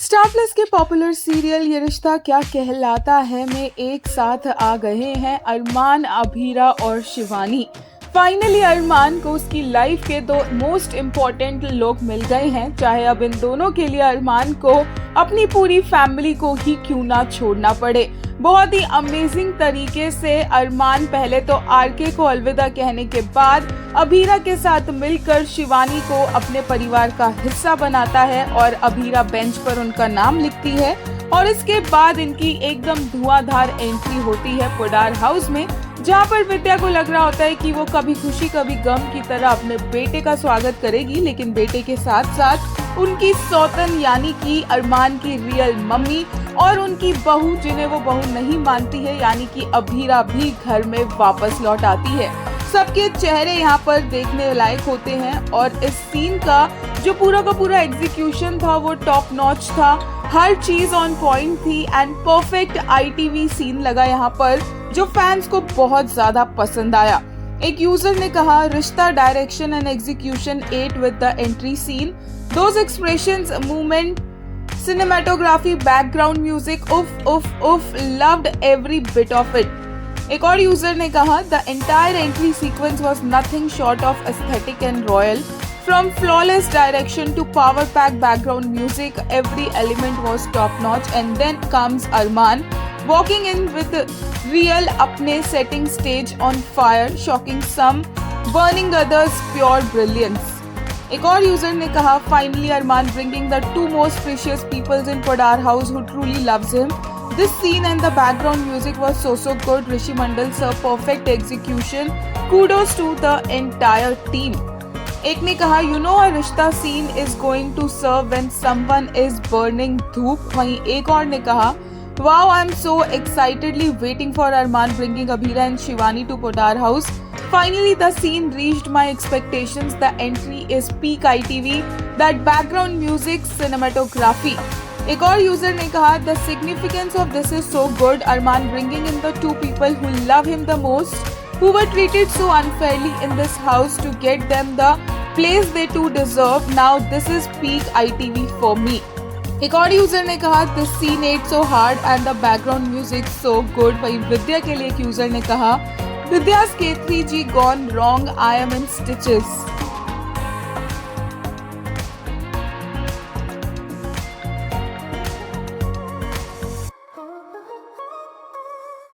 Star plus के popular serial ये रिश्ता क्या कहलाता है में एक साथ आ गए हैं अरमान, अभीरा और शिवानी। फाइनली अरमान को उसकी लाइफ के दो मोस्ट इम्पोर्टेंट लोग मिल गए हैं, चाहे अब इन दोनों के लिए अरमान को अपनी पूरी फैमिली को ही क्यों ना छोड़ना पड़े। बहुत ही अमेजिंग तरीके से अरमान पहले तो आरके को अलविदा कहने के बाद अभीरा के साथ मिलकर शिवानी को अपने परिवार का हिस्सा बनाता है और अभीरा बेंच पर उनका नाम लिखती है और इसके बाद इनकी एकदम धुआंधार एंट्री होती है पुडार हाउस में, जहाँ पर विद्या को लग रहा होता है कि वो कभी खुशी कभी गम की तरह अपने बेटे का स्वागत करेगी, लेकिन बेटे के साथ साथ उनकी सौतन यानी कि अरमान की रियल मम्मी और उनकी बहू, जिन्हें वो बहू नहीं मानती है, यानी कि अभीरा भी घर में वापस लौट आती है। सबके चेहरे यहाँ पर देखने लायक होते हैं और इस सीन का जो पूरा का पूरा एग्जीक्यूशन था वो टॉप नॉच था। हर चीज ऑन पॉइंट थी एंड परफेक्ट आईटीवी सीन लगा यहाँ पर, जो फैंस को बहुत ज्यादा पसंद आया। एक यूजर ने कहा, रिश्ता direction and execution 8 with the entry scene, those expressions, movement, cinematography, background music, uff, loved every bit of it. एक और यूजर ने कहा, the entire entry sequence was nothing short of aesthetic and royal. From flawless direction to power-packed background music, every element was top-notch. And then comes Arman, walking in with real अपने setting stage on fire, shocking some, burning others, pure brilliance. एक और user ने कहा, finally Armaan bringing the two most precious peoples in Poddar house who truly loves him. This scene and the background music was so good. Rishi Mandal sir, perfect execution, kudos to the entire team. एक ने कहा, you know a Rishta scene is going to serve when someone is burning dhoop. वहीं एक और ने कहा, wow, I'm so excitedly waiting for Arman bringing Abhira and Shivani to Podar House. Finally, the scene reached my expectations. The entry is peak ITV. That background music, cinematography. एक और user ने कहा, the significance of this is so good. Arman bringing in the two people who love him the most, who were treated so unfairly in this house, to get them the place they too deserve. Now this is peak ITV for me. एक और user ने कहा, this scene ate so hard and the background music so good. वही विद्या के लिए एक user ने कहा, Vidya's K3G gone wrong, I am in stitches.